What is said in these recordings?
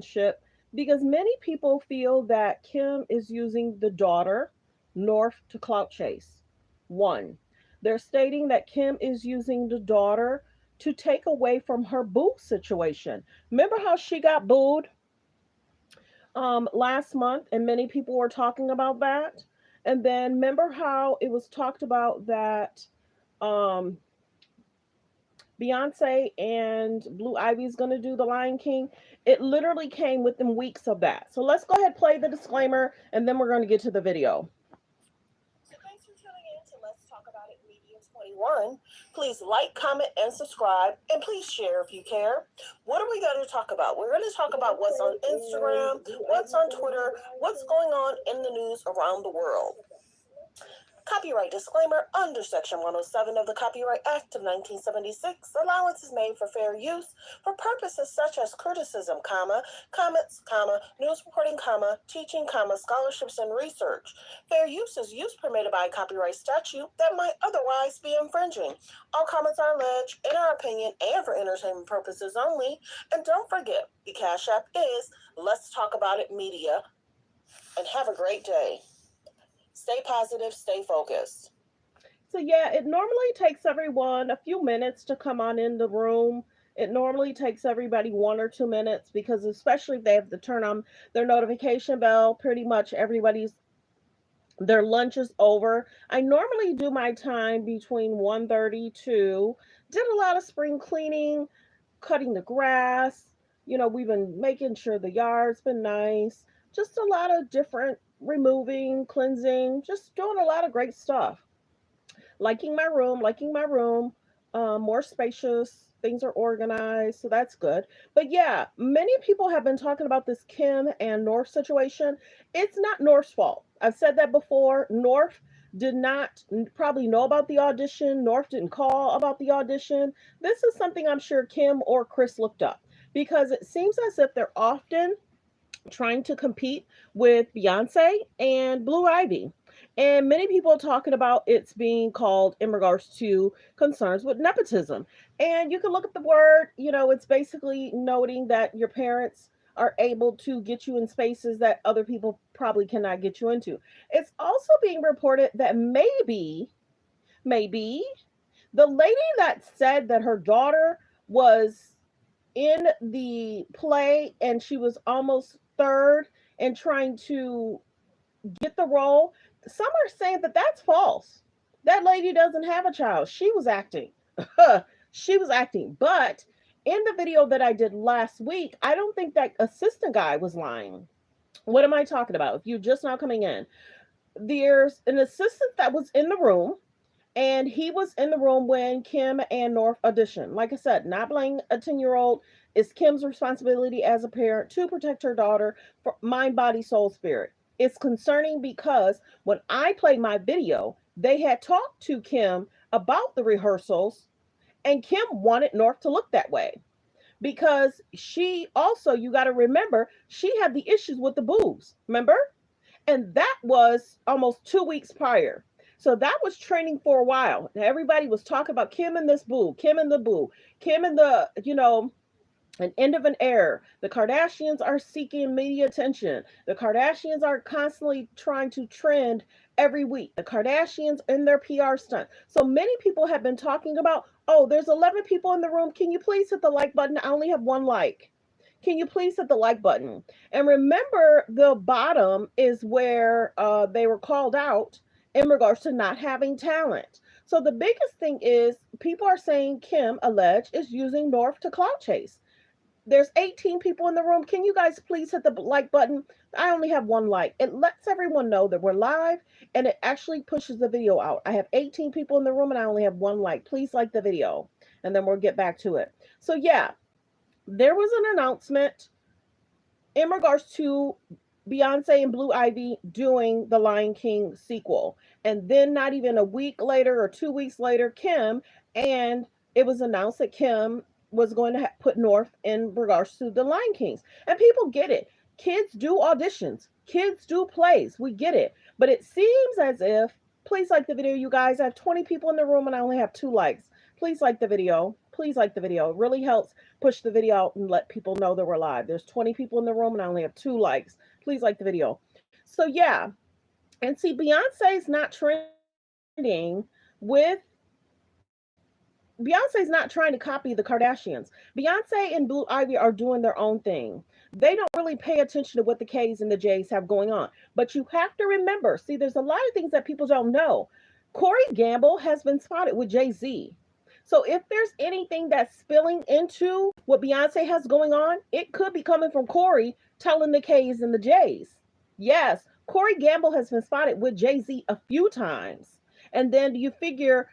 relationship because many people feel that Kim is using the daughter, North, to clout chase. One, they're stating that Kim is using the daughter to take away from her boo situation. Remember how she got booed last month, and many people were talking about that. And then remember how it was talked about that um, Beyonce and Blue Ivy is going to do The Lion King. It literally came within weeks of that. So let's go ahead, play the disclaimer, and then we're going to get to the video. So thanks for tuning in to Let's Talk About It Media 21. Please like, comment, and subscribe, and please share if you care. What are we going to talk about? We're going to talk about what's on Instagram, what's on Twitter, what's going on in the news around the world. Copyright disclaimer under Section 107 of the Copyright Act of 1976. Allowance is made for fair use for purposes such as criticism, comments, news reporting, teaching, scholarships, and research. Fair use is use permitted by a copyright statute that might otherwise be infringing. All comments are alleged, in our opinion, and for entertainment purposes only. And don't forget, the Cash App is Let's Talk About It Media. And have a great day. Stay positive, stay focused. So, yeah, it normally takes everyone a few minutes to come on in the room. It normally takes everybody 1 or 2 minutes because, especially if they have to turn on their notification bell, pretty much everybody's their lunch is over. I normally do my time between 1:30 to did a lot of spring cleaning, cutting the grass. We've been making sure the yard's been nice. Just a lot of different removing, cleansing, just doing a lot of great stuff. Liking my room, more spacious. Things are organized, so that's good. But yeah, many people have been talking about this Kim and North situation. It's not North's fault. I've said that before. North did not probably know about the audition. North didn't call about the audition. This is something I'm sure Kim or Chris looked up because it seems as if they're often trying to compete with Beyonce and Blue Ivy. And many people are talking about it's being called in regards to concerns with nepotism. And you can look at the word, it's basically noting that your parents are able to get you in spaces that other people probably cannot get you into. It's also being reported that maybe the lady that said that her daughter was in the play and she was almost third and trying to get the role. Some are saying that that's false. That lady doesn't have a child. She was acting. She was acting. But in the video that I did last week, I don't think that assistant guy was lying. What am I talking about? If you're just now coming in, there's an assistant that was in the room, and he was in the room when Kim and North auditioned. Like I said, not blaming a 10-year-old. It's Kim's responsibility as a parent to protect her daughter for mind, body, soul, spirit. It's concerning because when I played my video, they had talked to Kim about the rehearsals, and Kim wanted North to look that way because she also, you got to remember, she had the issues with the boobs, remember? And that was almost 2 weeks prior. So that was training for a while. Everybody was talking about Kim and this boo, Kim and the boo, Kim and the, an end of an era. The Kardashians are seeking media attention. The Kardashians are constantly trying to trend every week. The Kardashians in their PR stunt. So many people have been talking about, oh, there's 11 people in the room. Can you please hit the like button? I only have one like. Can you please hit the like button? And remember, the bottom is where they were called out in regards to not having talent. So the biggest thing is people are saying Kim alleged is using North to clout chase. There's 18 people in the room. Can you guys please hit the like button? I only have one like. It lets everyone know that we're live, and it actually pushes the video out. I have 18 people in the room and I only have one like. Please like the video and then we'll get back to it. So yeah, there was an announcement in regards to Beyonce and Blue Ivy doing the Lion King sequel. And then not even a week later or 2 weeks later, and it was announced that Kim was going to put North in regards to the Lion Kings. And people get it. Kids do auditions. Kids do plays. We get it. But it seems as if, please like the video, you guys. I have 20 people in the room and I only have 2 likes. Please like the video. Please like the video. It really helps push the video out and let people know that we're live. There's 20 people in the room and I only have 2 likes. Please like the video. So yeah, and see, Beyonce's not trending with Beyonce's not trying to copy the Kardashians. Beyonce and Blue Ivy are doing their own thing. They don't really pay attention to what the K's and the J's have going on. But you have to remember, see, there's a lot of things that people don't know. Corey Gamble has been spotted with Jay-Z. So if there's anything that's spilling into what Beyonce has going on, it could be coming from Corey telling the K's and the J's. Yes, Corey Gamble has been spotted with Jay-Z a few times. And then you figure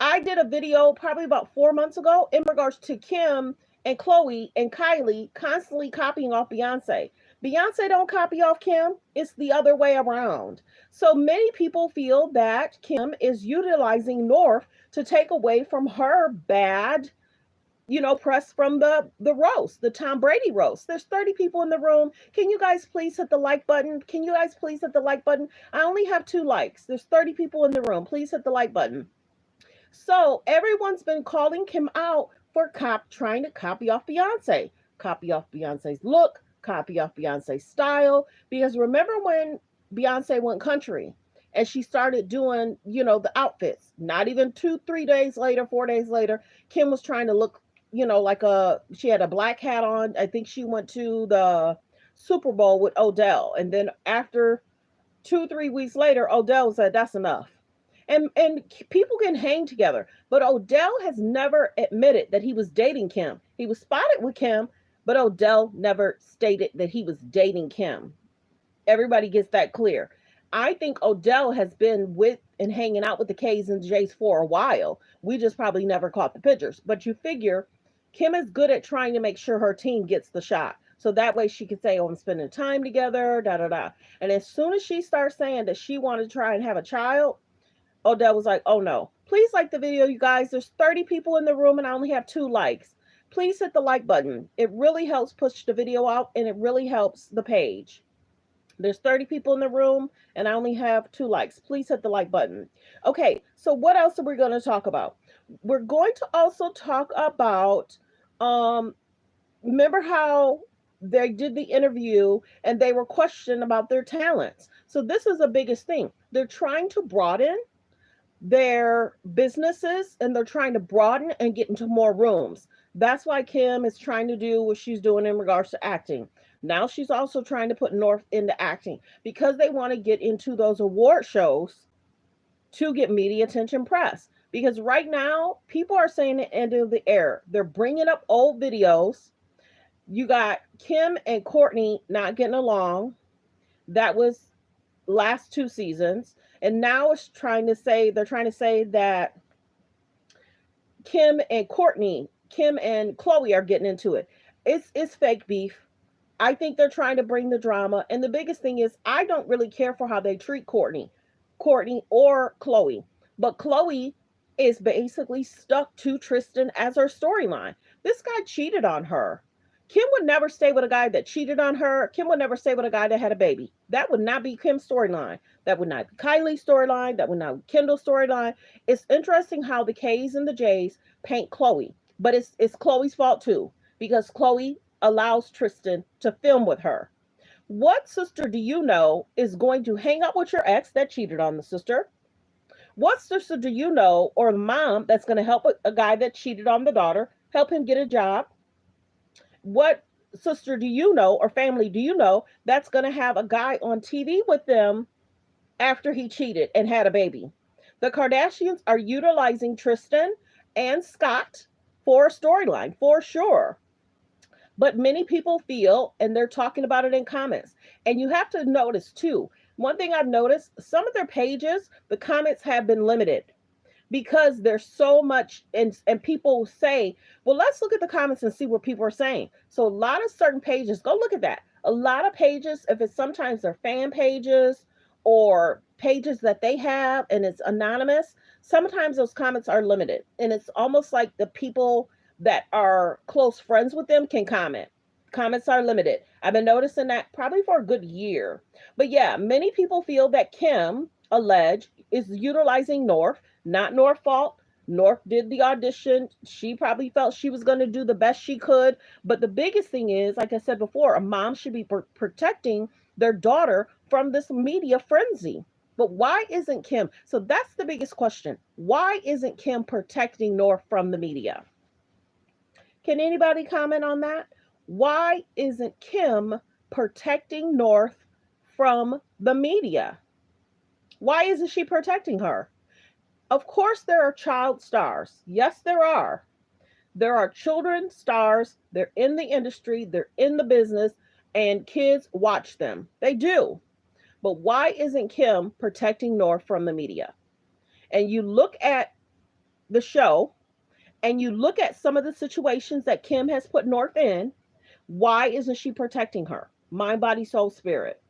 I did a video probably about 4 months ago in regards to Kim and Chloe and Kylie constantly copying off Beyonce. Beyonce don't copy off Kim. It's the other way around. So many people feel that Kim is utilizing North to take away from her bad, press from the roast, the Tom Brady roast. There's 30 people in the room. Can you guys please hit the like button? Can you guys please hit the like button? I only have 2 likes. There's 30 people in the room. Please hit the like button. So everyone's been calling Kim out for trying to copy off Beyonce, copy off Beyonce's look, copy off Beyonce's style. Because remember when Beyonce went country and she started doing, the outfits, not even 2, 3 days later, 4 days later, Kim was trying to look, like she had a black hat on. I think she went to the Super Bowl with Odell. And then after 2, 3 weeks later, Odell said, that's enough. And people can hang together, but Odell has never admitted that he was dating Kim. He was spotted with Kim, but Odell never stated that he was dating Kim. Everybody gets that clear. I think Odell has been with and hanging out with the K's and J's for a while. We just probably never caught the pictures. But you figure Kim is good at trying to make sure her team gets the shot. So that way she could say, oh, I'm spending time together, da da da. And as soon as she starts saying that she wanted to try and have a child, Odell was like, oh no. Please like the video, you guys. There's 30 people in the room and I only have 2 likes. Please hit the like button. It really helps push the video out and it really helps the page. There's 30 people in the room and I only have 2 likes. Please hit the like button. Okay, so what else are we going to talk about? We're going to also talk about, remember how they did the interview and they were questioned about their talents. So this is the biggest thing. They're trying to broaden their businesses and they're trying to broaden and get into more rooms. That's why Kim is trying to do what she's doing in regards to acting. Now she's also trying to put North into acting because they want to get into those award shows to get media attention press. Because right now, people are saying the end of the era. They're bringing up old videos. You got Kim and Courtney not getting along. That was last 2 seasons. And now they're trying to say that Kim and Chloe are getting into it. It's fake beef. I think they're trying to bring the drama. And the biggest thing is I don't really care for how they treat Courtney or Chloe. But Chloe is basically stuck to Tristan as her storyline. This guy cheated on her. Kim would never stay with a guy that cheated on her. Kim would never stay with a guy that had a baby. That would not be Kim's storyline. That would not be Kylie's storyline. That would not be Kendall's storyline. It's interesting how the K's and the J's paint Chloe. But it's Chloe's fault too. Because Chloe allows Tristan to film with her. What sister do you know is going to hang out with your ex that cheated on the sister? What sister do you know or mom that's going to help a guy that cheated on the daughter, help him get a job? What sister do you know or family do you know that's going to have a guy on TV with them after he cheated and had a baby? The Kardashians are utilizing Tristan and Scott for a storyline, for sure. But many people feel, and they're talking about it in comments, and you have to notice too, one thing I've noticed, some of their pages, the comments have been limited because there's so much, and people say, well, let's look at the comments and see what people are saying. So a lot of certain pages, go look at that. A lot of pages, if it's sometimes their fan pages or pages that they have and it's anonymous, sometimes those comments are limited. And it's almost like the people that are close friends with them can comment. Comments are limited. I've been noticing that probably for a good year. But yeah, many people feel that Kim, alleged, is utilizing North, not North's fault. North did the audition. She probably felt she was going to do the best she could. But the biggest thing is, like I said before, a mom should be protecting their daughter from this media frenzy. But why isn't Kim? So that's the biggest question. Why isn't Kim protecting North from the media? Can anybody comment on that? Why isn't Kim protecting North from the media? Why isn't she protecting her? Of course, there are child stars. Yes, there are. There are children stars. They're in the industry, they're in the business, and kids watch them. They do. But why isn't Kim protecting North from the media? And you look at the show and you look at some of the situations that Kim has put North in. Why isn't she protecting her? Mind, body, soul, spirit.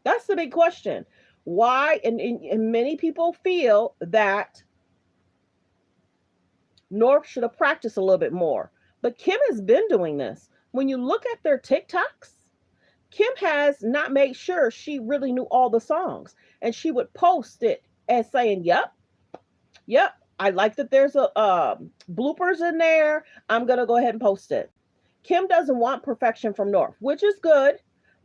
That's the big question. Why? And many people feel that North should have practiced a little bit more. But Kim has been doing this. When you look at their TikToks, Kim has not made sure she really knew all the songs. And she would post it as saying, yep, yep, I like that there's a bloopers in there. I'm going to go ahead and post it. Kim doesn't want perfection from North, which is good,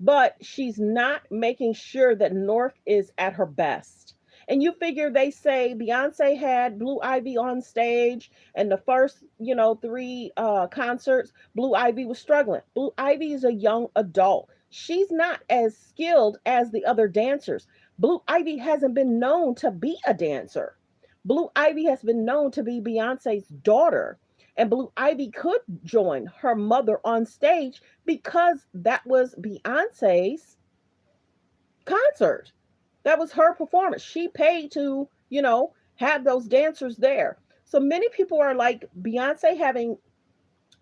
but she's not making sure that North is at her best. And you figure they say Beyonce had Blue Ivy on stage, and the first, three concerts, Blue Ivy was struggling. Blue Ivy is a young adult. She's not as skilled as the other dancers. Blue Ivy hasn't been known to be a dancer. Blue Ivy has been known to be Beyonce's daughter. And Blue Ivy could join her mother on stage because that was Beyonce's concert. That was her performance. She paid to, have those dancers there. So many people are like, Beyonce having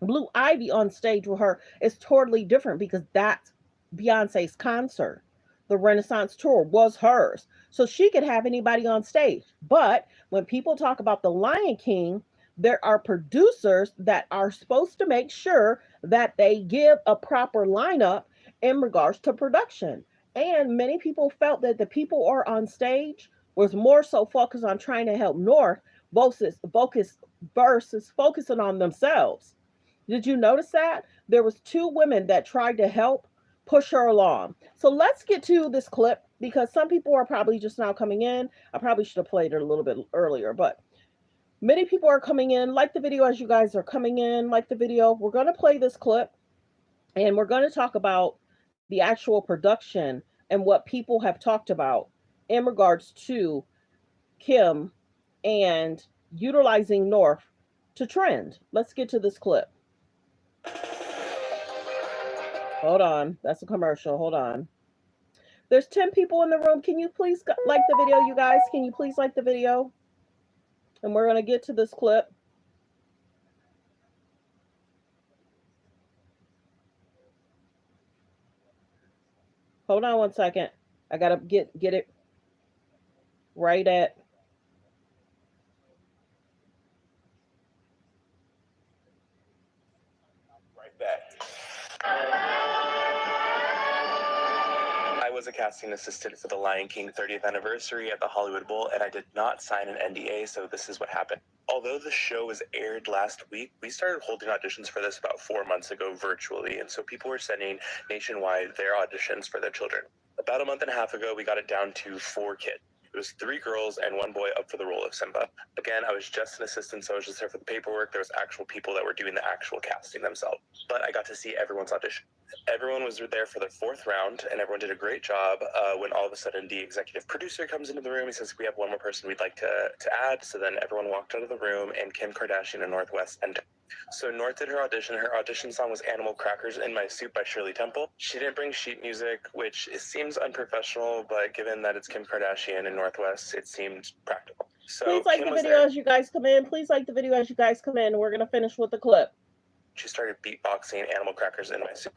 Blue Ivy on stage with her is totally different because that's Beyonce's concert. The Renaissance tour was hers. So she could have anybody on stage. But when people talk about The Lion King, there are producers that are supposed to make sure that they give a proper lineup in regards to production. And many people felt that the people who are on stage was more so focused on trying to help North versus focusing on themselves. Did you notice that? There was two women that tried to help push her along. So let's get to this clip because some people are probably just now coming in. I probably should have played it a little bit earlier, but many people are coming in. Like the video as you guys are coming in. Like the video. We're going to play this clip and we're going to talk about the actual production and what people have talked about in regards to Kim and utilizing North to trend. Let's get to this clip. Hold on. That's a commercial. Hold on. There's 10 people in the room. Can you please like the video, you guys? Can you please like the video? And we're going to get to this clip. Hold on one second. I got to get it right at. Right back. I was a casting assistant for the Lion King 30th anniversary at the Hollywood Bowl, and I did not sign an NDA, so this is what happened. Although the show was aired last week, we started holding auditions for this about 4 months ago virtually, and so people were sending nationwide their auditions for their children. About a month and a half ago, we got it down to 4 kids. It was 3 girls and 1 boy up for the role of Simba. Again, I was just an assistant, so I was just there for the paperwork. There was actual people that were doing the actual casting themselves. But I got to see everyone's audition. Everyone was there for the 4th round, and everyone did a great job. When all of a sudden the executive producer comes into the room, he says, we have one more person we'd like to add. So then everyone walked out of the room, and Kim Kardashian and Northwest entered. So North did her audition. Her audition song was Animal Crackers in My Suit by Shirley Temple. She didn't bring sheet music, which seems unprofessional, but given that it's Kim Kardashian and Northwest, it seemed practical. So please like Kim the video as you guys come in. Please like the video as you guys come in. We're going to finish with the clip. She started beatboxing Animal Crackers in My Suit.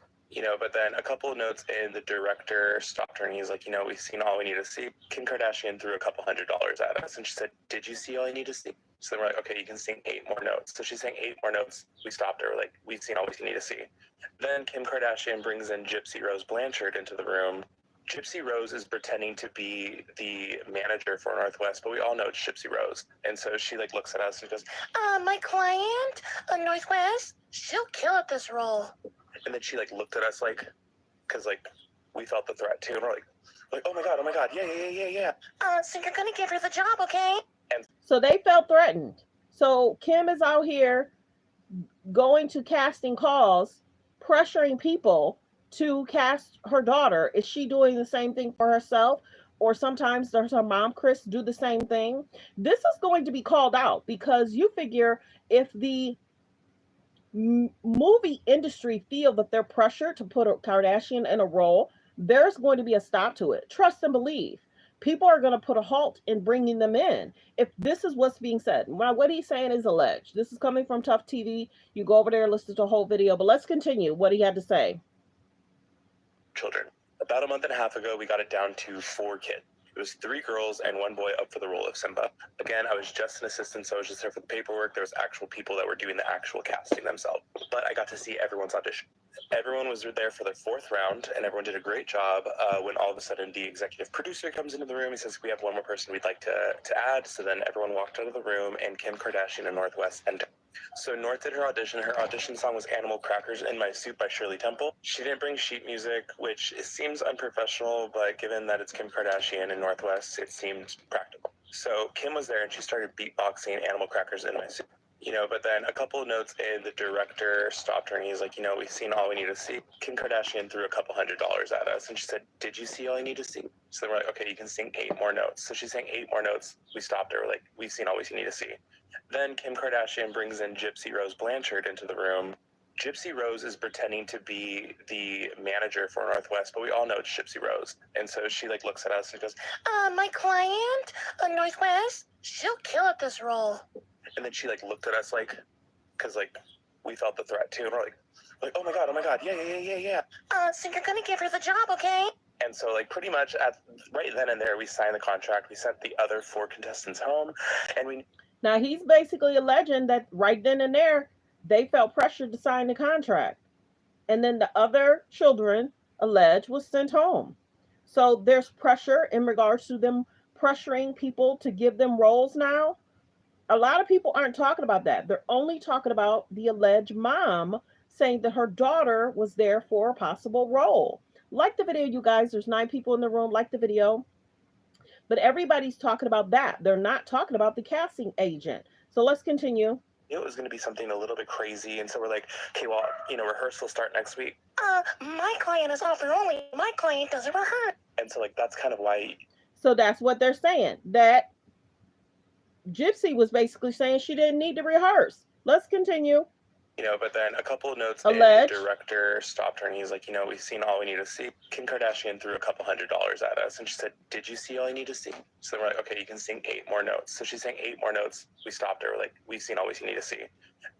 But then a couple of notes in, the director stopped her and he's like, we've seen all we need to see. Kim Kardashian threw a couple $100 at us and she said, did you see all you need to see? So then we're like, okay, you can sing 8 more notes. So she sang 8 more notes. We stopped her. We're like, we've seen all we need to see. Then Kim Kardashian brings in Gypsy Rose Blanchard into the room. Gypsy Rose is pretending to be the manager for Northwest, but we all know it's Gypsy Rose. And so she like looks at us and goes, My client, Northwest, she'll kill at this role. and then she like looked at us like, because like we felt the threat too, and we're like, oh my god, yeah. So you're gonna give her the job, okay? So they felt threatened. So Kim is out here going to casting calls, pressuring people to cast her daughter. Is she doing the same thing for herself? Or sometimes does her mom, Chris, do the same thing? This is going to be called out because you figure if the movie industry feel that they're pressured to put a Kardashian in a role, there's going to be a stop to it. Trust and believe. People are going to put a halt in bringing them in if this is what's being said. Well, what he's saying is alleged. This is coming from Tough TV. You go over there and listen to the whole video, but let's continue what he had to say. Children. About a month and a half ago, we got it down to 4 kids. It was 3 girls and 1 boy up for the role of Simba. Again, I was just an assistant, so I was just there for the paperwork. There was actual people that were doing the actual casting themselves. But I got to see everyone's audition. Everyone was there for their 4th round, and everyone did a great job. When all of a sudden the executive producer comes into the room, he says, we have one more person we'd like to add. So then everyone walked out of the room, and Kim Kardashian and Northwest entered. So North did her audition. Her audition song was Animal Crackers in My Suit by Shirley Temple. She didn't bring sheet music, which seems unprofessional, but given that it's Kim Kardashian and Northwest, it seemed practical. So Kim was there and she started beatboxing Animal Crackers in My Suit. But then a couple of notes in, the director stopped her and he's like, we've seen all we need to see. Kim Kardashian threw a couple $100 at us and she said, did you see all you need to see? So then we're like, okay, you can sing 8 more notes. So she sang 8 more notes. We stopped her. We're like, we've seen all we need to see. Then Kim Kardashian brings in Gypsy Rose Blanchard into the room. Gypsy Rose is pretending to be the manager for Northwest, but we all know it's Gypsy Rose. And so she like looks at us and goes, My client, Northwest, she'll kill at this role. and then she like looked at us like, because like we felt the threat too, and we're like, oh my god, yeah. So you're gonna give her the job, okay? And so like pretty much right then and there, we signed the contract. We sent the other 4 contestants home, and Now he's basically alleging that right then and there, they felt pressured to sign the contract. And then the other children alleged was sent home. So there's pressure in regards to them pressuring people to give them roles now. A lot of people aren't talking about that. They're only talking about the alleged mom saying that her daughter was there for a possible role. Like the video, you guys, there's 9 people in the room. Like the video. But everybody's talking about that. They're not talking about the casting agent. So let's continue. It was going to be something a little bit crazy. And so we're like, okay, well, rehearsal start next week. My client is offer only. My client doesn't rehearse. And so like, that's kind of why. So that's what they're saying. That Gypsy was basically saying she didn't need to rehearse. Let's continue. But then a couple of notes Alleged. in, the director stopped her and he's like, we've seen all we need to see. Kim Kardashian threw a couple $100 at us and she said, did you see all you need to see? So then we're like, okay, you can sing 8 more notes. So she sang 8 more notes. We stopped her. We're like, we've seen all we need to see.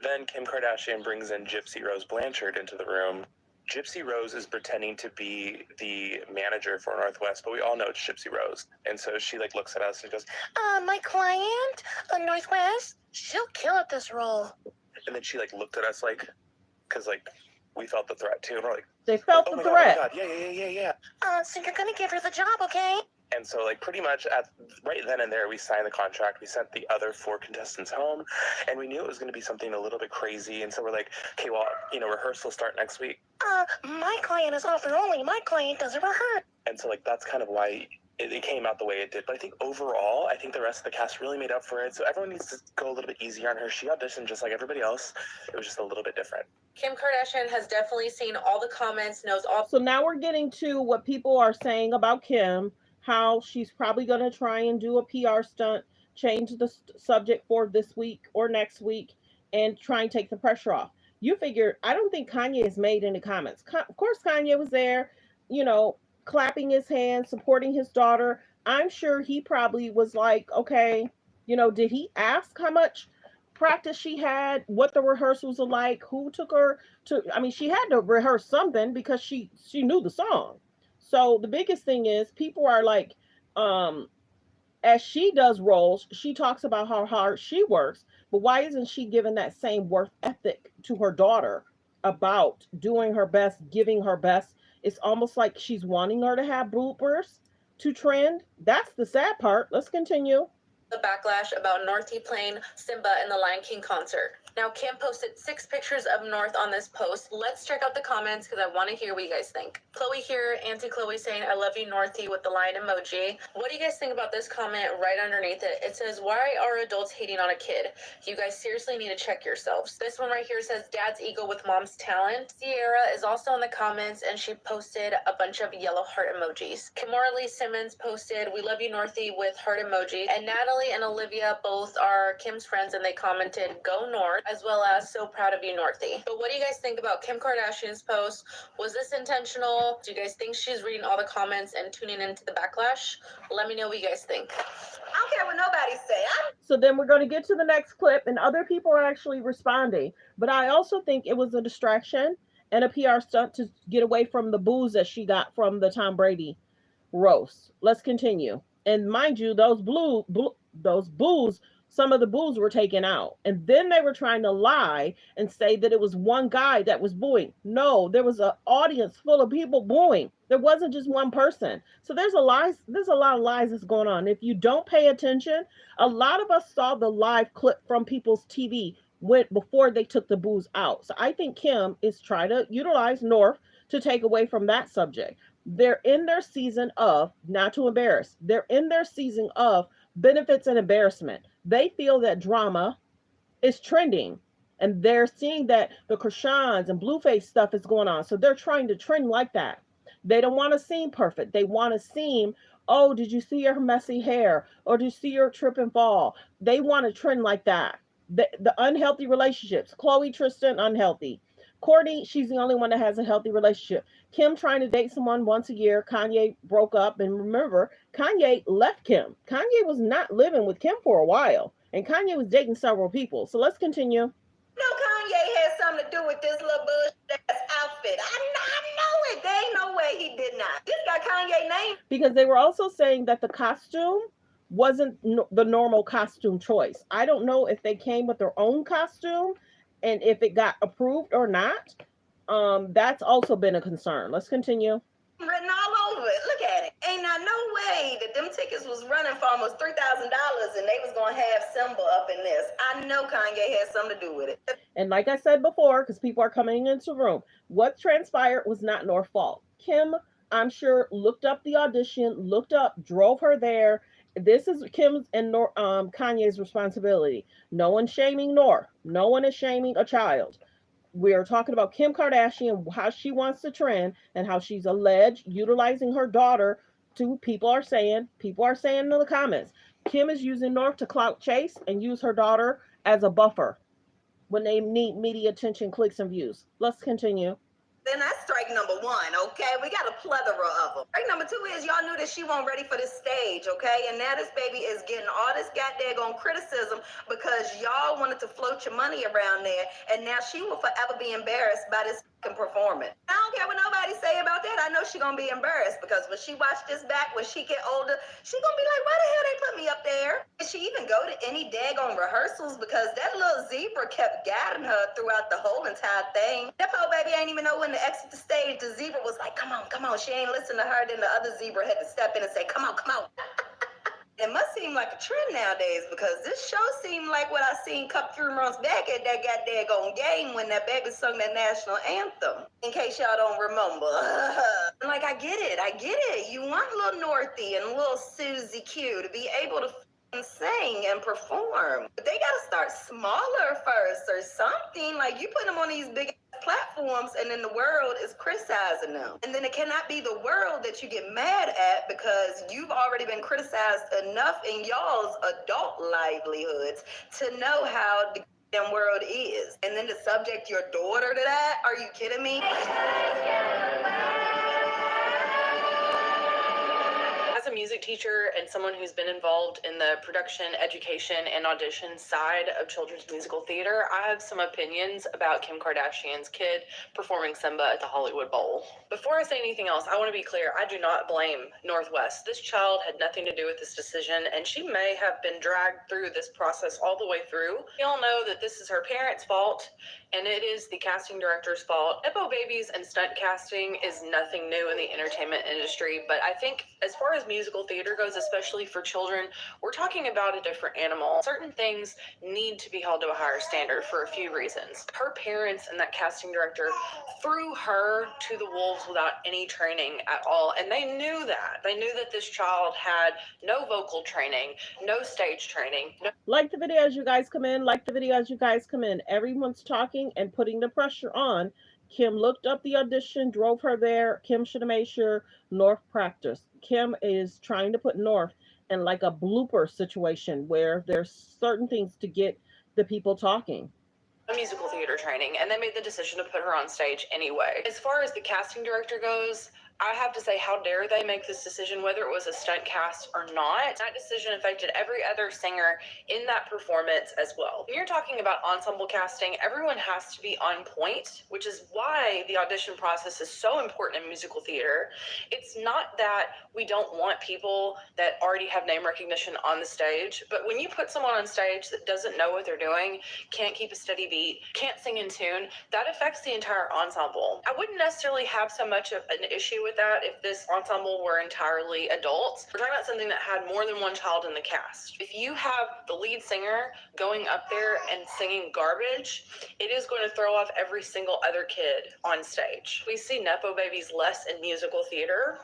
Then Kim Kardashian brings in Gypsy Rose Blanchard into the room. Gypsy Rose is pretending to be the manager for Northwest, but we all know it's Gypsy Rose. And so she like looks at us and goes, My client, Northwest, she'll kill at this role. and then she like looked at us like, because like we felt the threat too, and we're like, they felt the threat. Oh my god, yeah. So you're gonna give her the job, okay? And so like pretty much right then and there, we signed the contract. We sent the other 4 contestants home, and we knew it was going to be something a little bit crazy. And so we're like, okay, well, rehearsal start next week. My client is offer only. My client doesn't rehearse. And so like that's kind of why it came out the way it did. But I think overall, I think the rest of the cast really made up for it. So everyone needs to go a little bit easier on her. She auditioned just like everybody else. It was just a little bit different. Kim Kardashian has definitely seen all the comments, knows all. So now we're getting to what people are saying about Kim, how she's probably going to try and do a PR stunt, change the subject for this week or next week, and try and take the pressure off. You figure, I don't think Kanye has made any comments. Of course, Kanye was there, clapping his hands, supporting his daughter. I'm sure he probably was like, okay, did he ask how much practice she had, what the rehearsals are like, who took her to, she had to rehearse something because she knew the song. So the biggest thing is people are like, as she does roles, she talks about how hard she works, but why isn't she giving that same work ethic to her daughter about doing her best, giving her best? It's almost like she's wanting her to have bloopers to trend. That's the sad part. Let's continue. The backlash about Northie playing Simba in the Lion King concert. Now, Kim posted 6 pictures of North on this post. Let's check out the comments because I want to hear what you guys think. Chloe here, Auntie Chloe saying, I love you, Northie, with the lion emoji. What do you guys think about this comment right underneath it? It says, why are adults hating on a kid? You guys seriously need to check yourselves. This one right here says, dad's ego with mom's talent. Sierra is also in the comments and she posted a bunch of yellow heart emojis. Kimora Lee Simmons posted, we love you, Northie, with heart emoji. And Natalie and Olivia both are Kim's friends and they commented, go North, as well as so proud of you, Northie. But what do you guys think about Kim Kardashian's post? Was this intentional? Do you guys think she's reading all the comments and tuning into the backlash? Let me know what you guys think. I don't care what nobody say. So then we're going to get to the next clip, and other people are actually responding. But I also think it was a distraction and a PR stunt to get away from the boos that she got from the Tom Brady roast. Let's continue. And mind you, those boos, some of the boos were taken out. And then they were trying to lie and say that it was one guy that was booing. No, there was an audience full of people booing. There wasn't just one person. So there's a lot of lies that's going on. If you don't pay attention, a lot of us saw the live clip from people's TV before they took the boos out. So I think Kim is trying to utilize North to take away from that subject. They're in their season of, not to embarrass, they're in their season of benefits and embarrassment. They feel that drama is trending and they're seeing that the Krishans and Blueface stuff is going on. So they're trying to trend like that. They don't want to seem perfect. They want to seem, oh, did you see her messy hair? Or did you see her trip and fall? They want to trend like that. The unhealthy relationships. Chloe, Tristan, unhealthy. Courtney, she's the only one that has a healthy relationship. Kim trying to date someone once a year. Kanye broke up. And remember, Kanye left Kim. Kanye was not living with Kim for a while. And Kanye was dating several people. So let's continue. No, Kanye had something to do with this little bullshit ass outfit. I know it. There ain't no way he did not. This got Kanye's name. Because they were also saying that the costume wasn't the normal costume choice. I don't know if they came with their own costume and if it got approved or not. That's also been a concern. Let's continue. Written all over it. Look at it. Ain't not no way that them tickets was running for almost $3,000 and they was gonna have Simba up in this. I know Kanye had something to do with it. And like I said before, because people are coming into the room, what transpired was not North's fault. Kim, I'm sure, looked up the audition, drove her there. This is Kim's and Kanye's responsibility. No one's shaming North. No one is shaming a child. We are talking about Kim Kardashian, how she wants to trend, and how she's alleged utilizing her daughter to, people are saying in the comments, Kim is using North to clout chase and use her daughter as a buffer when they need media attention, clicks, and views. Let's continue. Then that's strike number 1, okay? We got a plethora of them. Strike number 2 is y'all knew that she wasn't ready for this stage, okay? And now this baby is getting all this goddamn criticism because y'all wanted to float your money around there, and now she will forever be embarrassed by this performance. I don't care what nobody say about that. I know she gonna be embarrassed because when she watch this back, when she get older, she gonna be like, why the hell they put me up there? Did she even go to any daggone rehearsals? Because that little zebra kept guiding her throughout the whole entire thing. That poor baby ain't even know when to exit the stage. The zebra was like, come on. She ain't listen to her. Then the other zebra had to step in and say, come on. It must seem like a trend nowadays because this show seemed like what I seen a couple 3 months back at that goddamn game when that baby sung that national anthem. In case y'all don't remember. Like, I get it. You want little Northie and little Susie Q to be able to sing and perform. But they gotta start smaller first or something. Like, you put them on these big platforms and then the world is criticizing them. And then it cannot be the world that you get mad at because you've already been criticized enough in y'all's adult livelihoods to know how the damn world is. And then to subject your daughter to that? Are you kidding me? As a music teacher and someone who's been involved in the production, education, and audition side of children's musical theater, I have some opinions about Kim Kardashian's kid performing Simba at the Hollywood Bowl. Before I say anything else, I want to be clear, I do not blame Northwest. This child had nothing to do with this decision, and she may have been dragged through this process all the way through. We all know that this is her parents' fault, and it is the casting director's fault. Nepo babies and stunt casting is nothing new in the entertainment industry, but I think as far as musical theater goes, especially for children, we're talking about a different animal. Certain things need to be held to a higher standard for a few reasons. Her parents and that casting director threw her to the wolves without any training at all, and they knew that. They knew that this child had no vocal training, no stage training. Like the video as you guys come in. Like the video as you guys come in. Everyone's talking and putting the pressure on. Kim looked up the audition, drove her there. Kim should have made sure North practiced. Kim is trying to put North in like a blooper situation where there's certain things to get the people talking. Musical theater training, and they made the decision to put her on stage anyway. As far as the casting director goes, I have to say, how dare they make this decision, whether it was a stunt cast or not. That decision affected every other singer in that performance as well. When you're talking about ensemble casting, everyone has to be on point, which is why the audition process is so important in musical theater. It's not that we don't want people that already have name recognition on the stage, but when you put someone on stage that doesn't know what they're doing, can't keep a steady beat, can't sing in tune, that affects the entire ensemble. I wouldn't necessarily have so much of an issue with that if this ensemble were entirely adults. We're talking about something that had more than one child in the cast. If you have the lead singer going up there and singing garbage, it is going to throw off every single other kid on stage. We see Nepo babies less in musical theater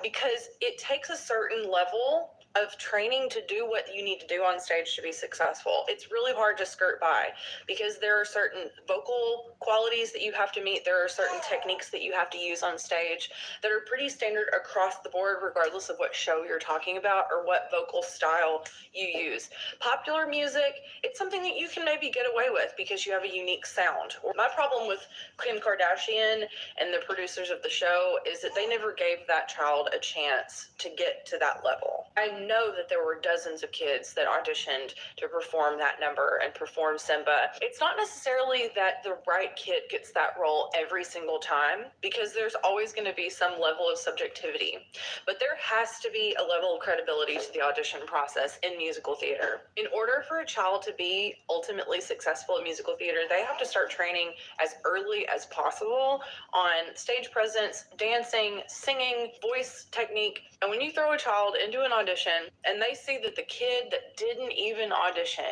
because it takes a certain level of training to do what you need to do on stage to be successful. It's really hard to skirt by because there are certain vocal qualities that you have to meet. There are certain techniques that you have to use on stage that are pretty standard across the board, regardless of what show you're talking about or what vocal style you use. Popular music, it's something that you can maybe get away with because you have a unique sound. My problem with Kim Kardashian and the producers of the show is that they never gave that child a chance to get to that level. I know that there were dozens of kids that auditioned to perform that number and perform Simba. It's not necessarily that the right kid gets that role every single time, because there's always going to be some level of subjectivity, but there has to be a level of credibility to the audition process in musical theater. In order for a child to be ultimately successful in musical theater, they have to start training as early as possible on stage presence, dancing, singing, voice technique. And when you throw a child into an audition and they see that the kid that didn't even audition,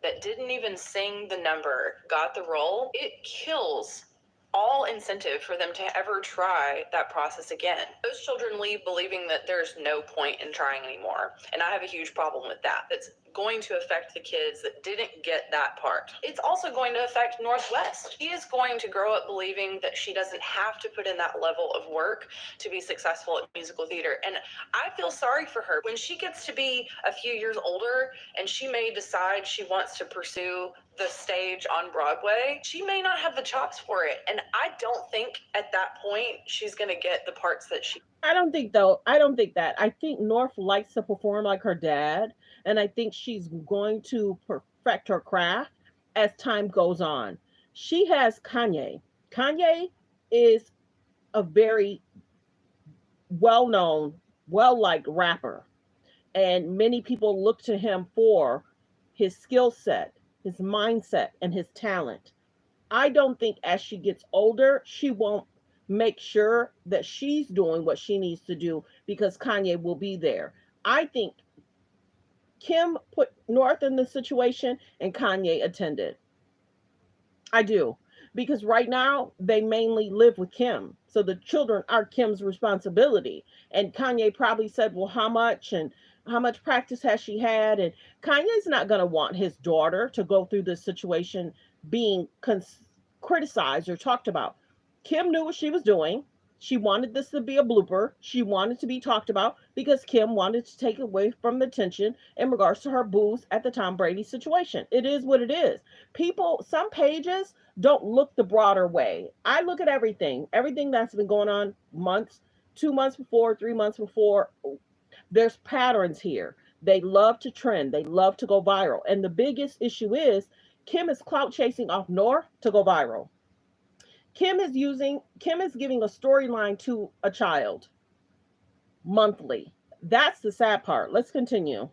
that didn't even sing the number, got the role, it kills all incentive for them to ever try that process again. Those children leave believing that there's no point in trying anymore. And I have a huge problem with that. That's going to affect the kids that didn't get that part. It's also going to affect Northwest. She is going to grow up believing that she doesn't have to put in that level of work to be successful at musical theater. And I feel sorry for her. When she gets to be a few years older and she may decide she wants to pursue the stage on Broadway, she may not have the chops for it. And I don't think at that point she's going to get the parts that she... I don't think that. I think North likes to perform like her dad, and I think she's going to perfect her craft as time goes on. She has Kanye. Kanye is a very well-known, well-liked rapper, and many people look to him for his skill set, his mindset, and his talent. I don't think as she gets older, she won't make sure that she's doing what she needs to do because Kanye will be there. I think Kim put North in the situation and Kanye attended. I do. Because right now they mainly live with Kim. So the children are Kim's responsibility. And Kanye probably said, well, how much and how much practice has she had? And Kanye's not going to want his daughter to go through this situation being criticized or talked about. Kim knew what she was doing. She wanted this to be a blooper. She wanted to be talked about because Kim wanted to take away from the tension in regards to her booze at the Tom Brady situation. It is what it is. People, some pages don't look the broader way. I look at everything that's been going on months, 2 months before, 3 months before. There's patterns here. They love to trend. They love to go viral. And the biggest issue is Kim is clout chasing off North to go viral. Kim is giving a storyline to a child monthly. That's the sad part. Let's continue.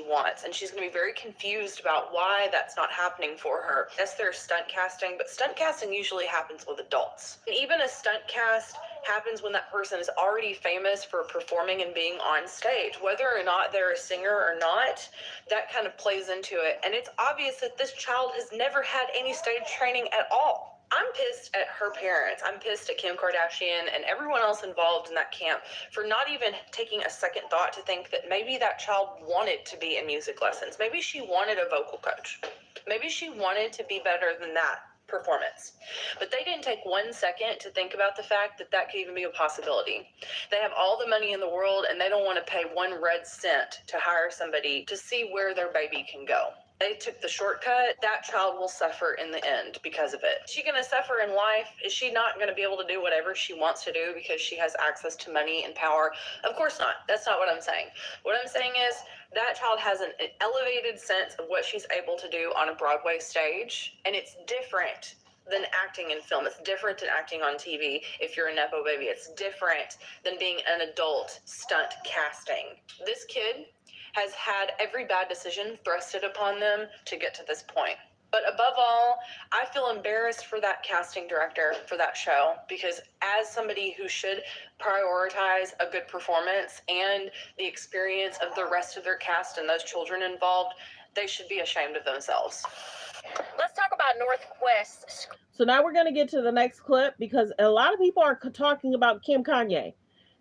Wants, and she's going to be very confused about why that's not happening for her. Yes, there's stunt casting, but stunt casting usually happens with adults. And even a stunt cast happens when that person is already famous for performing and being on stage. Whether or not they're a singer or not, that kind of plays into it. And it's obvious that this child has never had any stage training at all. I'm pissed at her parents. I'm pissed at Kim Kardashian and everyone else involved in that camp for not even taking a second thought to think that maybe that child wanted to be in music lessons. Maybe she wanted a vocal coach. Maybe she wanted to be better than that performance. But they didn't take 1 second to think about the fact that that could even be a possibility. They have all the money in the world and they don't want to pay 1 red cent to hire somebody to see where their baby can go. They took the shortcut. That child will suffer in the end because of it. Is she going to suffer in life? Is she not going to be able to do whatever she wants to do because she has access to money and power? Of course not. That's not what I'm saying. What I'm saying is that child has an elevated sense of what she's able to do on a Broadway stage, and it's different than acting in film. It's different than acting on TV if you're a Nepo baby. It's different than being an adult stunt casting. This kid has had every bad decision thrusted upon them to get to this point. But above all, I feel embarrassed for that casting director for that show, because as somebody who should prioritize a good performance and the experience of the rest of their cast and those children involved, they should be ashamed of themselves. Let's talk about Northwest. So now we're going to get to the next clip, because a lot of people are talking about Kim Kanye.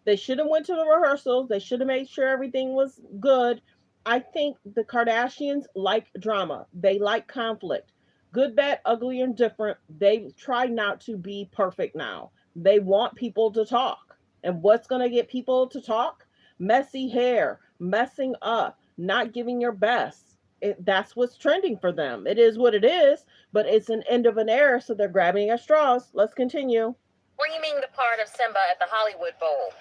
They should have went to the rehearsals. They should have made sure everything was good. I think the Kardashians like drama. They like conflict. Good, bad, ugly, and different. They try not to be perfect now. They want people to talk. And what's going to get people to talk? Messy hair, messing up, not giving your best. That's what's trending for them. It is what it is, but it's an end of an era, so they're grabbing at straws. Let's continue. Screaming the part of Simba at the Hollywood Bowl.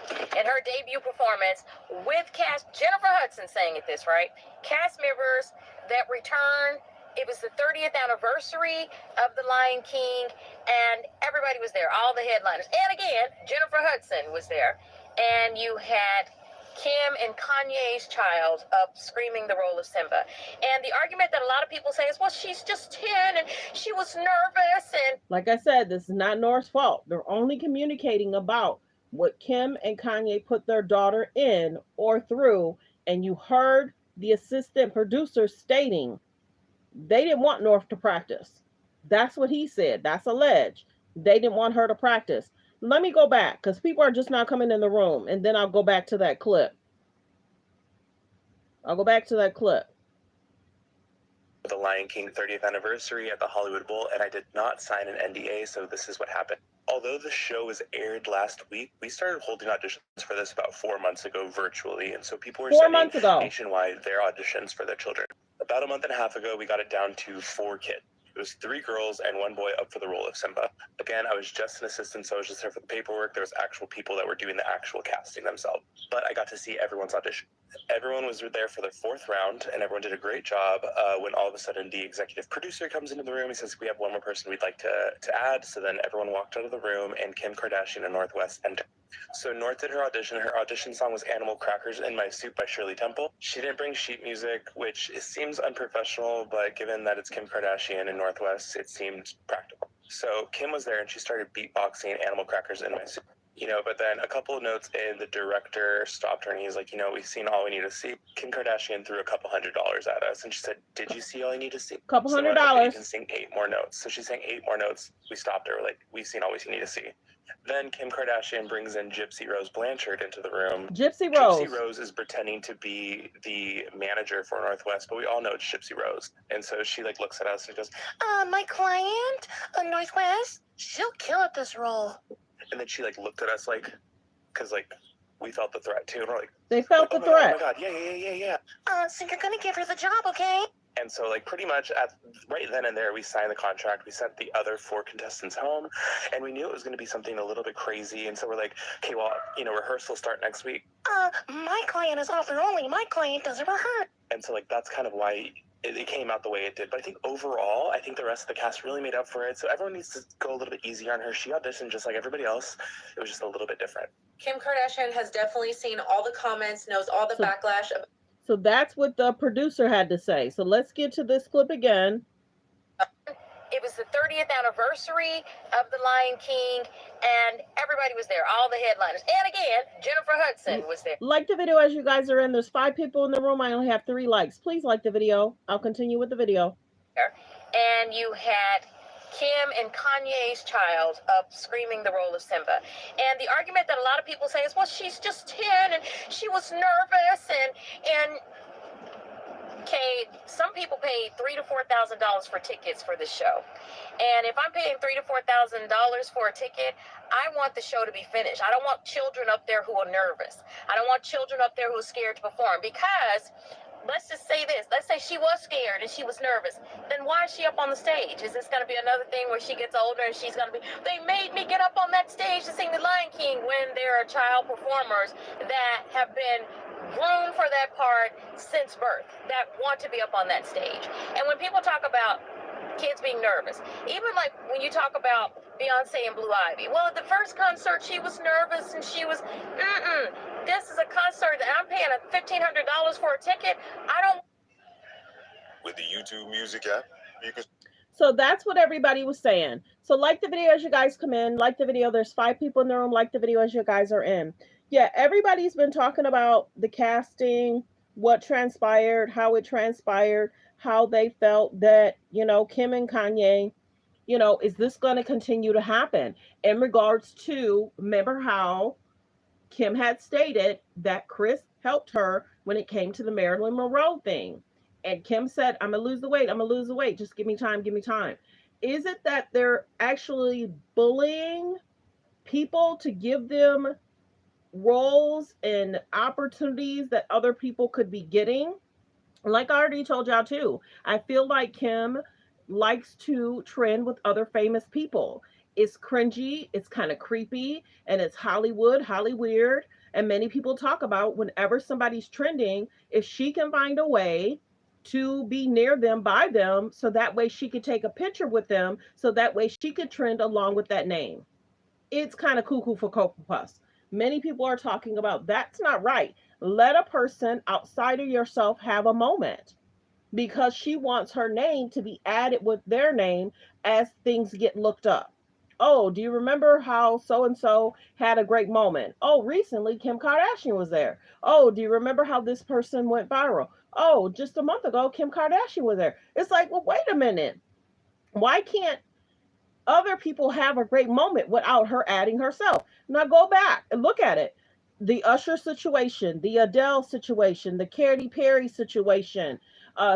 In her debut performance with cast, Jennifer Hudson sang at this, right? Cast members that returned. It was the 30th anniversary of The Lion King, and everybody was there, all the headliners. And again, Jennifer Hudson was there. And you had Kim and Kanye's child up screaming the role of Simba. And the argument that a lot of people say is, well, she's just 10 and she was nervous. And like I said, this is not North's fault. They're only communicating about what Kim and Kanye put their daughter in or through. And you heard the assistant producer stating they didn't want North to practice. That's what he said. That's alleged. They didn't want her to practice. Let me go back, because people are just now coming in the room, and then I'll go back to that clip. The Lion King 30th anniversary at the Hollywood Bowl, and I did not sign an NDA, so this is what happened. Although the show was aired last week, we started holding auditions for this about 4 months ago virtually, and so people were sending nationwide their auditions for their children. About a month and a half ago, we got it down to 4 kids. It was 3 girls and 1 boy up for the role of Simba. Again, I was just an assistant, so I was just there for the paperwork. There was actual people that were doing the actual casting themselves. But I got to see everyone's audition. Everyone was there for their 4th round, and everyone did a great job. When all of a sudden the executive producer comes into the room, he says, we have 1 more person we'd like to add. So then everyone walked out of the room, and Kim Kardashian and Northwest entered. So North did her audition. Her audition song was Animal Crackers in My Soup by Shirley Temple. She didn't bring sheet music, which seems unprofessional, but given that it's Kim Kardashian and Northwest, it seemed practical. So Kim was there and she started beatboxing Animal Crackers in My Soup. But then a couple of notes in, the director stopped her and he's like, we've seen all we need to see. Kim Kardashian threw a couple $100 at us and she said, did you see all you need to see? Couple $100. Okay, you can sing 8 more notes. So she sang 8 more notes. We stopped her. We're like, we've seen all we need to see. Then Kim Kardashian brings in Gypsy Rose Blanchard into the room. Gypsy Rose is pretending to be the manager for Northwest, but we all know it's Gypsy Rose. And so she looks at us and goes, My client, Northwest, she'll kill at this role. And then she looked at us because we felt the threat too. And we're like, they felt the threat. Oh my God, yeah. So you're gonna give her the job, okay? And so, like, pretty much right then and there, we signed the contract. We sent the other 4 contestants home, and we knew it was going to be something a little bit crazy. And so we're like, okay, well, rehearsal start next week. My client is offer only. My client doesn't rehearse. And so, like, that's kind of why it came out the way it did. But I think overall, I think the rest of the cast really made up for it. So everyone needs to go a little bit easier on her. She auditioned just like everybody else. It was just a little bit different. Kim Kardashian has definitely seen all the comments, knows all the backlash. So that's what the producer had to say. So let's get to this clip again. It was the 30th anniversary of The Lion King, and everybody was there, all the headliners. And again, Jennifer Hudson was there. Like the video as you guys are in. There's 5 people in the room. I only have 3 likes. Please like the video. I'll continue with the video. And you had Kim and Kanye's child up screaming the role of Simba. And the argument that a lot of people say is, well, she's just 10 and she was nervous and okay, some people paid $3,000 to $4,000 for tickets for this show. And if I'm paying $3,000 to $4,000 for a ticket, I want the show to be finished. I don't want children up there who are nervous. I don't want children up there who are scared to perform, because let's just say this. Let's say she was scared and she was nervous. Then why is she up on the stage? Is this going to be another thing where she gets older and she's going to be, they made me get up on that stage to sing The Lion King, when there are child performers that have been groomed for that part since birth, that want to be up on that stage. And when people talk about kids being nervous, even like when you talk about Beyonce and Blue Ivy, well, at the first concert she was nervous and she was, this is a concert that I'm paying $1,500 for a ticket. I don't. With the YouTube Music app, you can. So that's what everybody was saying. So like the video as you guys come in. Like the video. There's 5 people in the room. Like the video as you guys are in. Yeah, everybody's been talking about the casting, what transpired, how it transpired, how they felt that, Kim and Kanye, is this going to continue to happen? In regards to, remember how Kim had stated that Chris helped her when it came to the Marilyn Monroe thing. And Kim said, I'm going to lose the weight. I'm going to lose the weight. Just give me time. Give me time. Is it that they're actually bullying people to give them roles and opportunities that other people could be getting? Like I already told y'all too, I feel like Kim likes to trend with other famous people. It's cringy, it's kind of creepy, and it's Hollywood, weird. And many people talk about whenever somebody's trending, if she can find a way to be near them, by them, so that way she could take a picture with them, so that way she could trend along with that name. It's kind of cuckoo for Cocoa Puffs. Many people are talking about that's not right. Let a person outside of yourself have a moment, because she wants her name to be added with their name as things get looked up. Oh, do you remember how so-and-so had a great moment? Oh, recently Kim Kardashian was there. Oh, do you remember how this person went viral? Oh, just a month ago, Kim Kardashian was there. It's like, well, wait a minute. Why can't other people have a great moment without her adding herself? Now go back and look at it. The Usher situation, the Adele situation, the Katy Perry situation,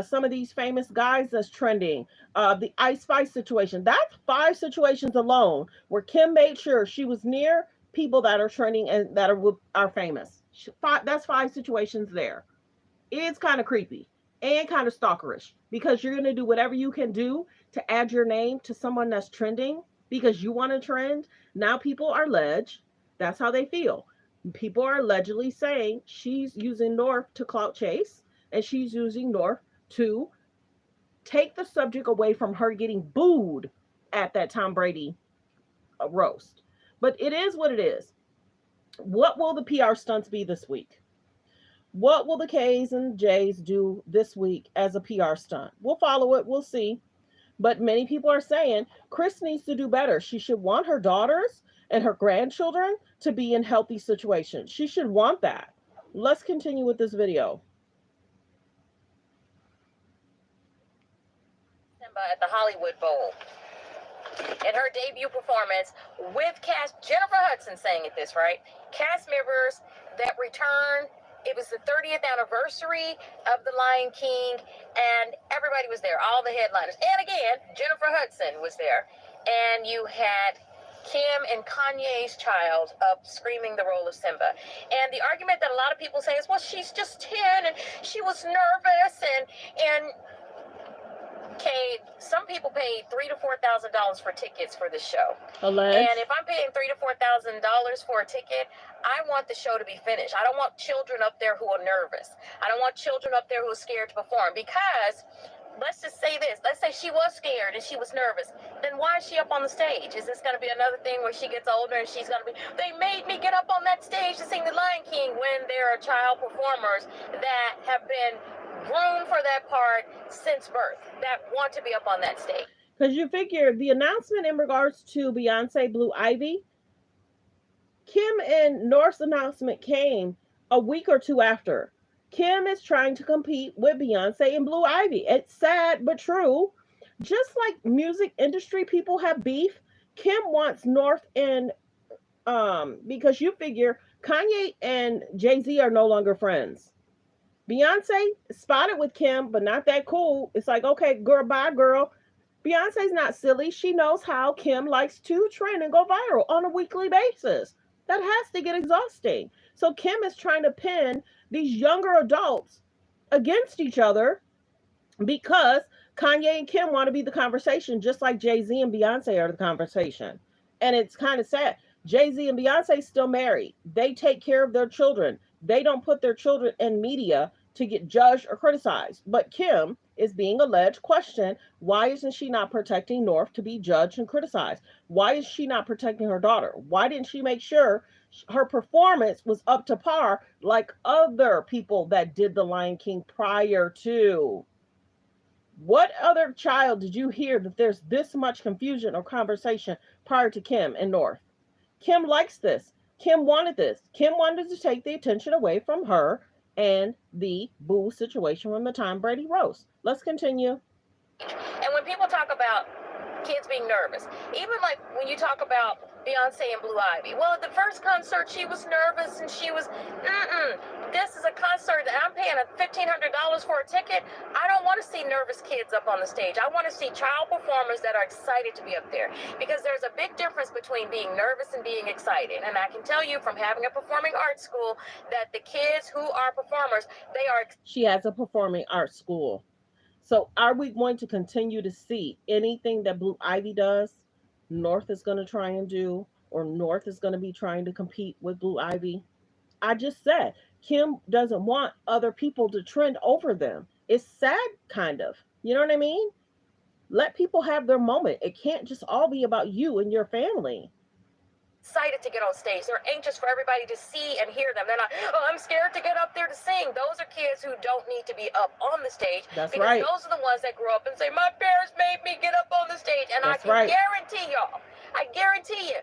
some of these famous guys that's trending, the Ice Spice situation. That's 5 situations alone where Kim made sure she was near people that are trending and that are famous. That's 5 situations there. It's kind of creepy and kind of stalkerish, because you're going to do whatever you can do to add your name to someone that's trending because you want to trend. Now people are alleged. That's how they feel. People are allegedly saying she's using North to clout chase, and she's using North to take the subject away from her getting booed at that Tom Brady roast. But it is what it is. What will the PR stunts be this week? What will the K's and J's do this week as a PR stunt? We'll follow it. We'll see. But many people are saying Chris needs to do better. She should want her daughters and her grandchildren to be in healthy situations. She should want that. Let's continue with this video. Simba at the Hollywood Bowl. In her debut performance with cast, Jennifer Hudson sang at this, right? Cast members that returned. It was the 30th anniversary of The Lion King, and everybody was there, all the headliners. And again, Jennifer Hudson was there. And you had Kim and Kanye's child up screaming the role of Simba. And the argument that a lot of people say is, well, she's just 10 and she was nervous and some people paid $3,000 to $4,000 for tickets for this show. Alleged. And if I'm paying $3,000 to $4,000 for a ticket, I want the show to be finished. I don't want children up there who are nervous. I don't want children up there who are scared to perform, because let's just say this. Let's say she was scared and she was nervous. Then why is she up on the stage? Is this going to be another thing where she gets older and she's going to be, they made me get up on that stage to sing The Lion King, when there are child performers that have been groomed for that part since birth, that want to be up on that stage? Because you figure the announcement in regards to Beyonce Blue Ivy, Kim and North's announcement came a week or two after. Kim is trying to compete with Beyonce and Blue Ivy. It's sad but true. Just like music industry people have beef, Kim wants North and because you figure Kanye and Jay-Z are no longer friends. Beyonce spotted with Kim, but not that cool. It's like, okay, girl, bye, girl. Beyonce's not silly. She knows how Kim likes to trend and go viral on a weekly basis. That has to get exhausting. So Kim is trying to pin these younger adults against each other because Kanye and Kim want to be the conversation, just like Jay-Z and Beyonce are the conversation. And it's kind of sad. Jay-Z and Beyonce still married. They take care of their children. They don't put their children in media to get judged or criticized. But Kim is being alleged, questioned. Why isn't she not protecting North to be judged and criticized? Why is she not protecting her daughter? Why didn't she make sure her performance was up to par like other people that did The Lion King prior to? What other child did you hear that there's this much confusion or conversation prior to Kim and North? Kim likes this. Kim wanted this. Kim wanted to take the attention away from her and the Boo situation from the Tom Brady roast. Let's continue. And when people talk about kids being nervous, even like when you talk about Beyonce and Blue Ivy, well, at the first concert she was nervous and she was, this is a concert that I'm paying $1,500 for a ticket. I don't want to see nervous kids up on the stage. I want to see child performers that are excited to be up there, because there's a big difference between being nervous and being excited. And I can tell you from having a performing arts school that the kids who are performers, they are. She has a performing arts school. So are we going to continue to see anything that Blue Ivy does, North is going to try and do, or North is going to be trying to compete with Blue Ivy? I just said, Kim doesn't want other people to trend over them. It's sad, kind of. You know what I mean? Let people have their moment. It can't just all be about you and your family. Excited to get on stage. They're anxious for everybody to see and hear them. They're not, oh, I'm scared to get up there to sing. Those are kids who don't need to be up on the stage. That's because right. Those are the ones that grow up and say, my parents made me get up on the stage. And That's I right. can guarantee y'all, I guarantee you,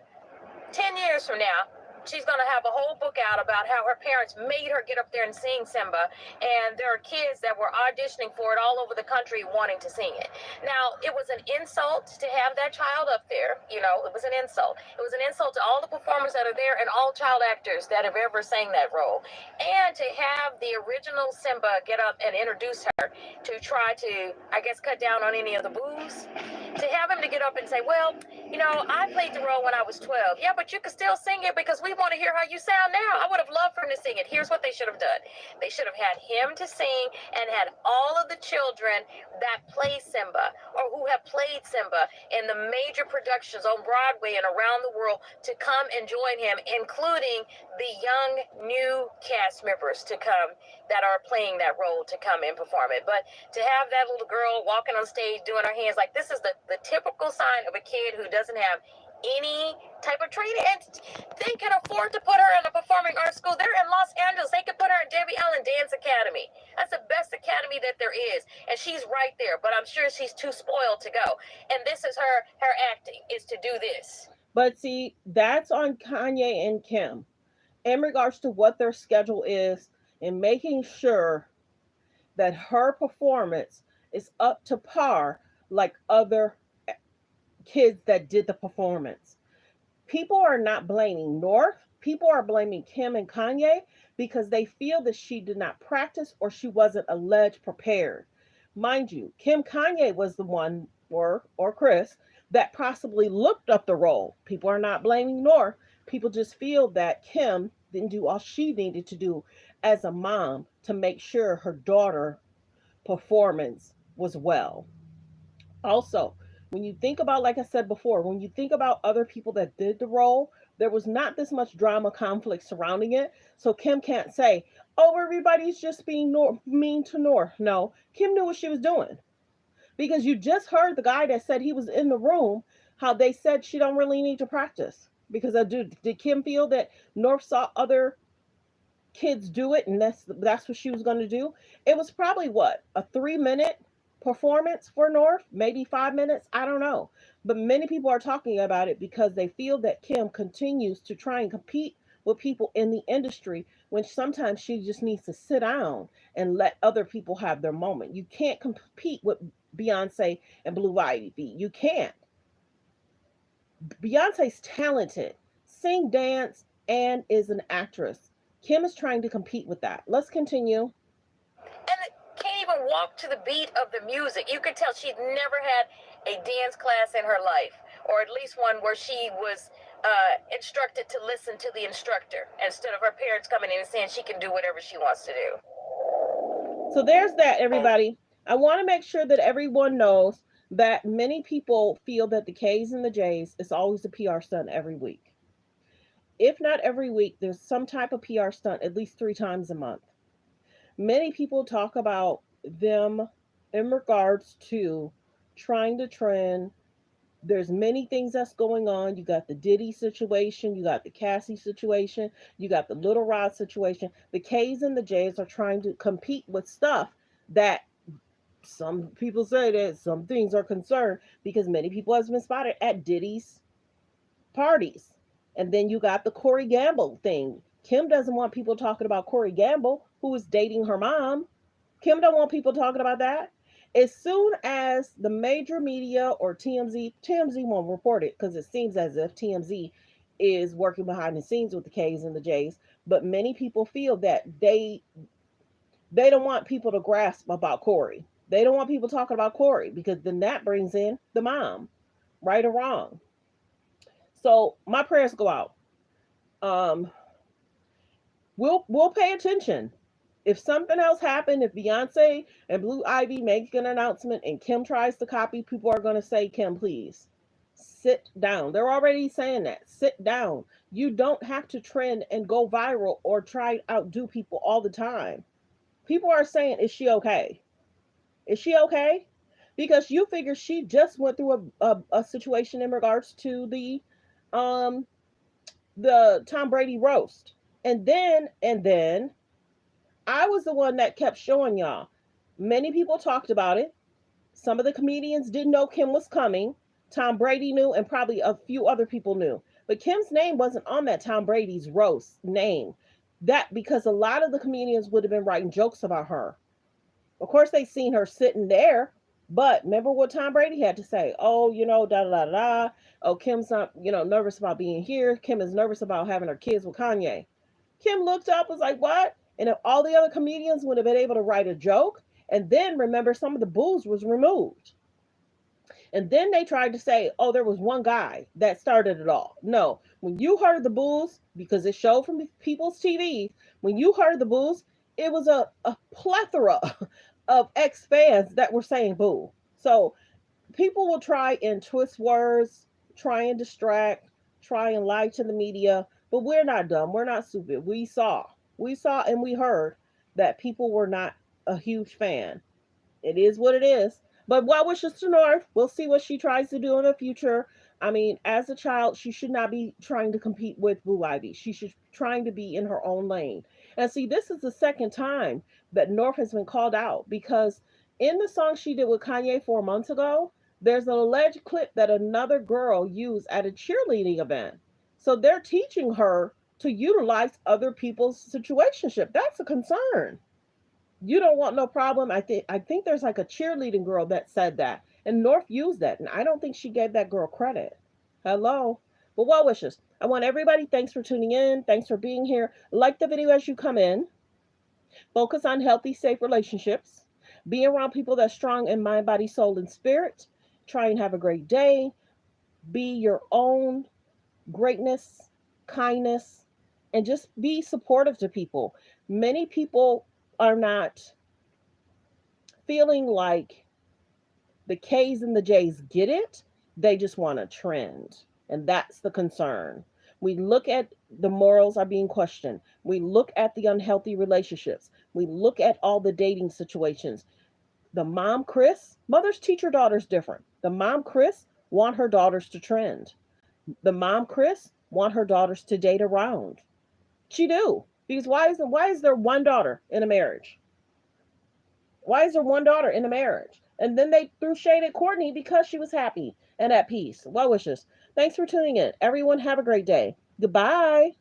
10 years from now, she's going to have a whole book out about how her parents made her get up there and sing Simba. And there are kids that were auditioning for it all over the country wanting to sing it. Now, it was an insult to have that child up there. You know, it was an insult. It was an insult to all the performers that are there and all child actors that have ever sang that role. And to have the original Simba get up and introduce her to try to, I guess, cut down on any of the boos. To have him to get up and say, well, you know, I played the role when I was 12. Yeah, but you can still sing it because we want to hear how you sound now. I would have loved for him to sing it. Here's what they should have done. They should have had him to sing and had all of the children that play Simba or who have played Simba in the major productions on Broadway and around the world to come and join him, including the young new cast members to come that are playing that role to come and perform it. But to have that little girl walking on stage doing her hands, like this is the typical sign of a kid who doesn't have any type of training, and they can afford to put her in a performing arts school. They're in Los Angeles. They could put her in Debbie Allen Dance Academy. That's the best academy that there is, and she's right there. But I'm sure she's too spoiled to go. And this is her acting, is to do this. But see, that's on Kanye and Kim in regards to what their schedule is and making sure that her performance is up to par like other kids that did the performance. People are not blaming North. People are blaming Kim and Kanye because they feel that she did not practice or she wasn't alleged prepared. Mind you, Kim Kanye was the one, or Chris, that possibly looked up the role. People are not blaming North. People just feel that Kim didn't do all she needed to do as a mom to make sure her daughter performance was well. Also, when you think about, like I said before, when you think about other people that did the role, there was not this much drama conflict surrounding it. So Kim can't say, oh, everybody's just being mean to North. No, Kim knew what she was doing, because you just heard the guy that said he was in the room, how they said she don't really need to practice. Because did Kim feel that North saw other kids do it and that's what she was going to do? It was probably what, a 3 minute performance for North, maybe 5 minutes, I don't know. But many people are talking about it because they feel that Kim continues to try and compete with people in the industry, when sometimes she just needs to sit down and let other people have their moment. You can't compete with Beyonce and Blue Ivy. You can't. Beyonce's talented, sing, dance, and is an actress. Kim is trying to compete with that. Let's continue. And can't even walk to the beat of the music. You could tell she'd never had a dance class in her life, or at least one where she was instructed to listen to the instructor instead of her parents coming in and saying she can do whatever she wants to do. So there's that, everybody. I want to make sure that everyone knows that many people feel that the K's and the J's is always a PR stunt every week. If not every week, there's some type of PR stunt at least 3 times a month. Many people talk about them in regards to trying to trend. There's many things that's going on. You got the Diddy situation, you got the Cassie situation, you got the Little Rod situation. The K's and the J's are trying to compete with stuff that some people say that some things are concerned, because many people has been spotted at Diddy's parties. And then you got the Corey Gamble thing. Kim doesn't want people talking about Corey Gamble, who is dating her mom. Kim don't want people talking about that. As soon as the major media or TMZ won't report it, because it seems as if TMZ is working behind the scenes with the K's and the J's. But many people feel that they don't want people to grasp about Corey. They don't want people talking about Corey, because then that brings in the mom, right or wrong. So my prayers go out. Um, we'll pay attention. If something else happened, if Beyonce and Blue Ivy make an announcement and Kim tries to copy, people are going to say, Kim, please sit down. They're already saying that. Sit down. You don't have to trend and go viral or try to outdo people all the time. People are saying, is she okay? Is she okay? Because you figure she just went through a situation in regards to um the Tom Brady roast. And then I was the one that kept showing y'all. Many people talked about it. Some of the comedians didn't know Kim was coming. Tom Brady knew, and probably a few other people knew. But Kim's name wasn't on that Tom Brady's roast name. That because a lot of the comedians would have been writing jokes about her. Of course, they seen her sitting there, but remember what Tom Brady had to say? Oh, da da da da. Oh, Kim's not, nervous about being here. Kim is nervous about having her kids with Kanye. Kim looked up, was like, what? And if all the other comedians would have been able to write a joke, and then remember some of the booze was removed. And then they tried to say, oh, there was one guy that started it all. No, when you heard the booze, because it showed from people's TV, when you heard the booze, it was a plethora of ex fans that were saying boo. So people will try and twist words, try and distract, try and lie to the media, but we're not dumb. We're not stupid. We saw and we heard that people were not a huge fan. It is what it is. But well wishes to North. We'll see what she tries to do in the future. I mean, as a child, she should not be trying to compete with Blue Ivy. She should be trying to be in her own lane. And see, this is the second time that North has been called out, because in the song she did with Kanye 4 months ago, there's an alleged clip that another girl used at a cheerleading event. So they're teaching her to utilize other people's situationship. That's a concern. You don't want no problem. I think there's like a cheerleading girl that said that, and North used that, and I don't think she gave that girl credit. Hello. But well wishes. I want everybody, thanks for tuning in, thanks for being here. Like the video as you come in. Focus on healthy, safe relationships. Be around people that's strong in mind, body, soul, and spirit. Try and have a great day. Be your own greatness, kindness, and just be supportive to people. Many people are not feeling like The K's and the J's get it. They just want a trend. And that's the concern. We look at the morals are being questioned. We look at the unhealthy relationships. We look at all the dating situations. The mom, Chris, mothers teach her daughters different. The mom, Chris, want her daughters to trend. The mom, Chris, want her daughters to date around. She do. Because why is there one daughter in a marriage? Why is there one daughter in a marriage? And then they threw shade at Courtney because she was happy and at peace. Well wishes. Thanks for tuning in. Everyone have a great day. Goodbye.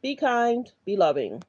Be kind. Be loving.